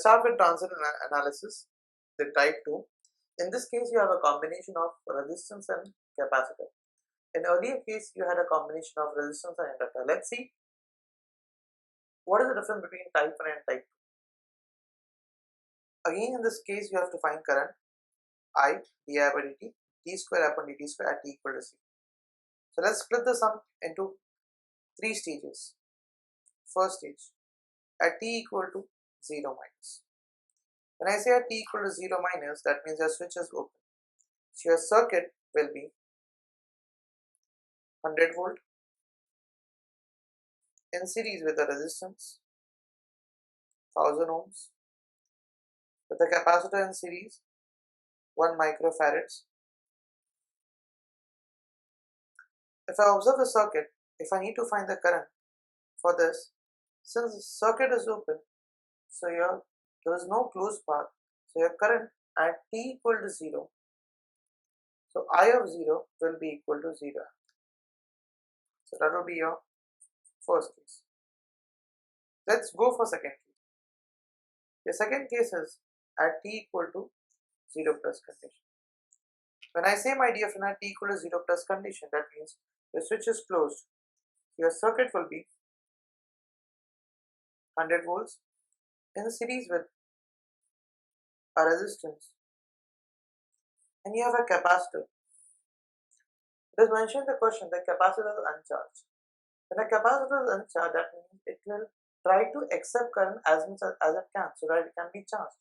Let's start with transient analysis, the type 2. In this case, you have a combination of resistance and capacitor. In earlier case, you had a combination of resistance and inductor. Let's see what is the difference between type 1 and type 2. Again, in this case, you have to find current I di by dt, t square upon dt square at t equal to 0. So let's split the sum into 3 stages. First stage, at t equal to 0 minus. When I say at t equal to 0 minus, that means your switch is open. So your circuit will be 100 volt in series with the resistance 1000 ohms, with the capacitor in series 1 microfarads. If I observe the circuit, if I need to find the current for this, since the circuit is open, so here there is no closed path, so your current at t equal to 0, so I of 0 will be equal to 0. So that will be your first case. Let's go for second case. The second case is at t equal to 0 plus condition. When I say, my dear friend, at t equal to 0 plus condition, that means the switch is closed. Your circuit will be 100 volts in series with a resistance, and you have a capacitor. It is mentioned in the question that capacitor is uncharged. When a capacitor is uncharged, that means it will try to accept current as much as it can, so that it can be charged.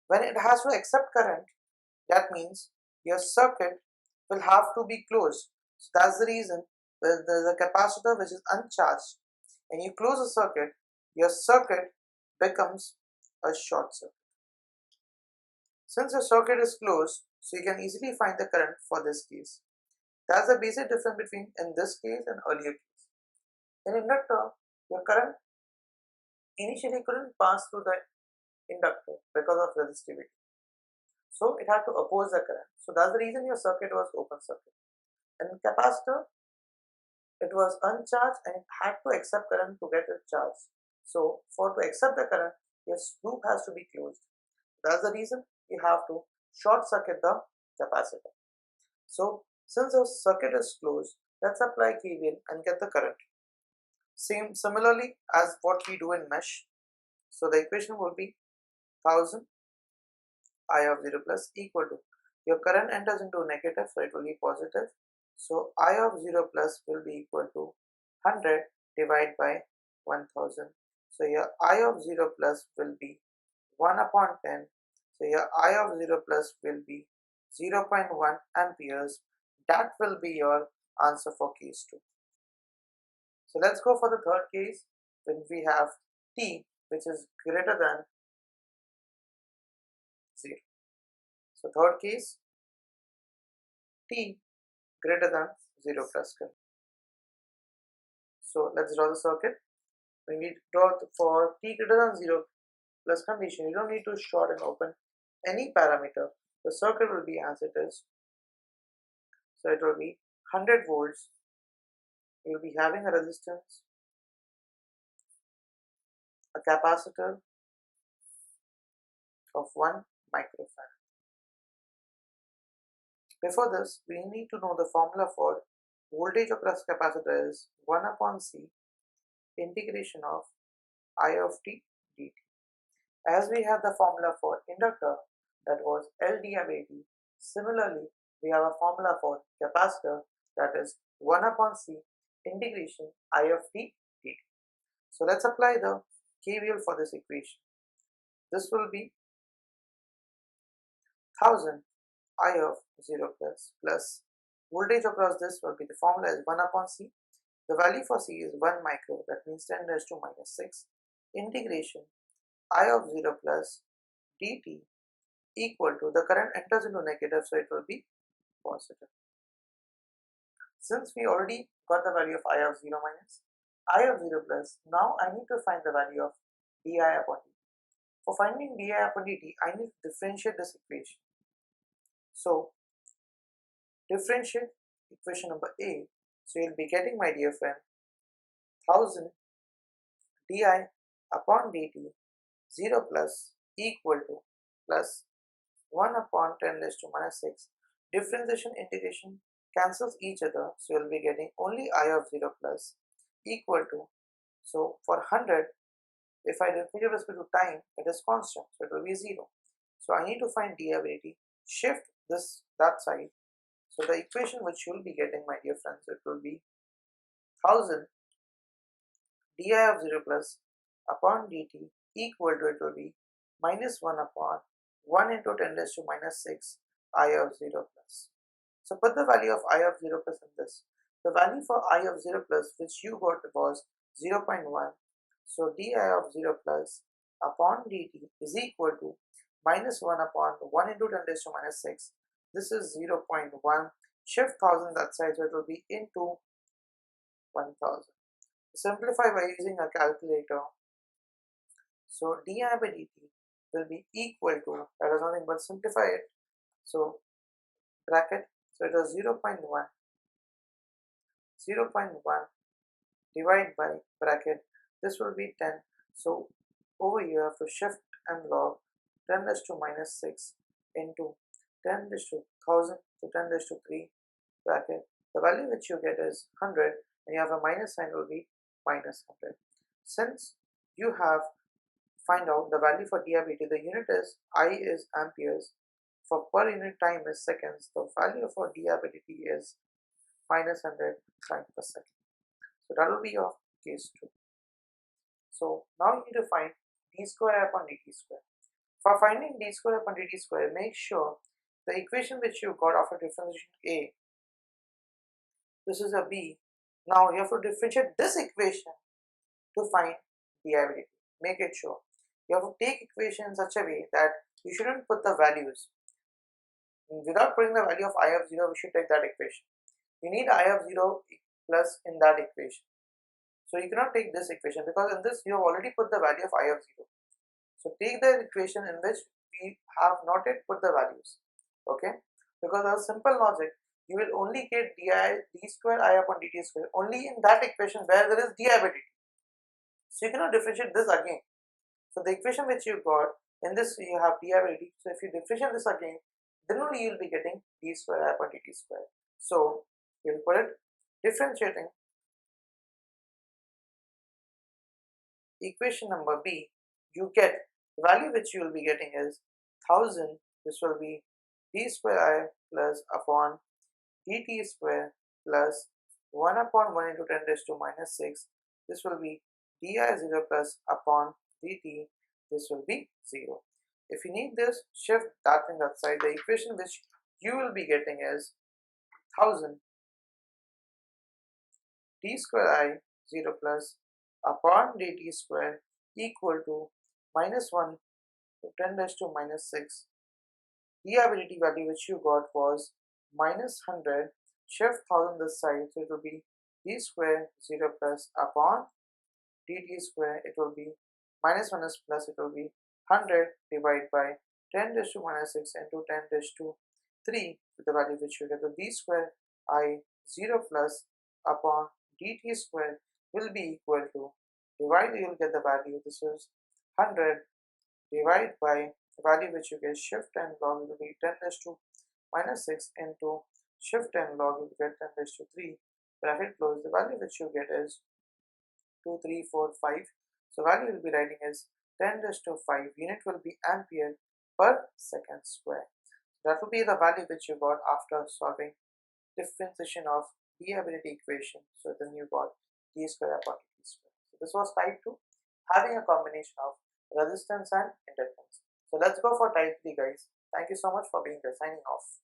When it has to accept current, that means your circuit will have to be closed. So that's the reason when there is a capacitor which is uncharged and you close the circuit, your circuit becomes a short circuit. Since your circuit is closed, so you can easily find the current for this case. That's the basic difference between in this case and earlier case. In inductor, your current initially couldn't pass through the inductor because of resistivity. So it had to oppose the current. So that's the reason your circuit was open circuit. In capacitor, it was uncharged and it had to accept current to get it charged. So to accept the current, your loop has to be closed. That's the reason you have to short circuit the capacitor. So since the circuit is closed, let's apply KVL and get the current. Similarly as what we do in mesh. So the equation will be 1000 I of 0 plus equal to, your current enters into negative, so it will be positive. So I of 0 plus will be equal to 100 divided by 1000. So your I of 0 plus will be 1 upon 10. So your I of 0 plus will be 0.1 amperes. That will be your answer for case 2. So let's go for the third case when we have t which is greater than 0. So third case, t greater than 0 plus current. So let's draw the circuit. When we draw for t greater than 0 plus condition, you don't need to short and open any parameter. The circuit will be as it is. So it will be 100 volts. You will be having a resistance, a capacitor of 1 microfarad. Before this, we need to know the formula for voltage across capacitor is 1 upon C integration of I of t dt. As we have the formula for inductor, that was L di by dt. Similarly, we have a formula for capacitor, that is 1 upon C integration I of t dt. So let's apply the KVL for this equation. This will be 1000 I of 0 plus voltage across this will be, the formula is 1 upon C. The value for C is 1 micro, that means 10 raised to minus 6 integration I of 0 plus dt equal to, the current enters into negative, so it will be positive. Since we already got the value of I of 0 minus, I of 0 plus, now I need to find the value of di upon dt. For finding di upon dt, I need to differentiate this equation. So differentiate equation number A. So you'll be getting, my dear friend, 1000 di upon dt 0 plus equal to plus 1 upon 10 raised to minus 6. Differentiation integration cancels each other, so you'll be getting only I of 0 plus equal to, so for 100, if I differentiate with respect to time, it is constant, so it will be 0. So I need to find derivative, shift that side. So the equation which you will be getting, my dear friends, it will be 1000 di of 0 plus upon dt equal to, it will be minus 1 upon 1 into 10 raised to minus 6 I of 0 plus. So put the value of I of 0 plus in this. The value for I of 0 plus which you got was 0.1. So di of 0 plus upon dt is equal to minus 1 upon 1 into 10 raised to minus 6. This is 0.1. Shift 1000 that side, so it will be into 1000. Simplify by using a calculator. So di by dt will be equal to, that is nothing but simplify it. So bracket, so it was 0.1 divide by bracket, this will be 10. So over here you have to shift and log 10 raised to minus 6 into 10 raised to 1000 to 10 raised to 3 bracket. The value which you get is 100 and you have a minus sign, will be minus 100. Since you have find out the value for diabetes, the unit is I is amperes, for per unit time is seconds, the value for diabetes is minus 100 times per second. So that will be your case 2. So now you need to find d square upon dt square. For finding d square upon dt square, make sure the equation which you got after differentiation A, this is a B. Now you have to differentiate this equation to find diabetes. Make it sure. You have to take equation in such a way that you shouldn't put the values. Without putting the value of I of 0, we should take that equation. You need I of 0 plus in that equation. So you cannot take this equation because in this you have already put the value of I of 0. So take the equation in which we have not yet put the values. Okay? Because as simple logic, you will only get d square I upon dt square only in that equation where there is di by dt. So you cannot differentiate this again. So the equation which you got, in this you have di by dt. So if you differentiate this again, then only you will be getting d square I upon dt square. So you will put it differentiating equation number B, you get the value which you will be getting is 1000. This will be d square I plus upon dt square plus 1 upon 1 into 10 raised to minus 6. This will be di 0 plus upon dt. This will be 0. If you need this, shift that thing that side. The equation which you will be getting is 1000 d square I 0 plus upon dt square equal to minus 1 to 10 raised to minus 6. Diabetes value which you got was minus 100. Shift 1000 this side, so it will be d square 0 plus upon dt square. It will be minus minus plus, it will be 100 divided by 10 raised to minus 6 into 10 raised to 3 with the value which you get. The d square I 0 plus upon dt square will be equal to, divide, you will get the value, this is 100 divided by the value which you get, shift and log, will be 10 raised to minus 6 into shift and log, you will get 10 raised to 3 bracket close. The value which you get is 2, 3, 4, 5. So value you will be writing is 10 raised to 5. Unit will be ampere per second square. That will be the value which you got after solving differentiation of diabetic equation. So then you got d square upon dt square. So this was type 2, having a combination of resistance and inductance. So let's go for type 3, guys. Thank you so much for being there. Signing off.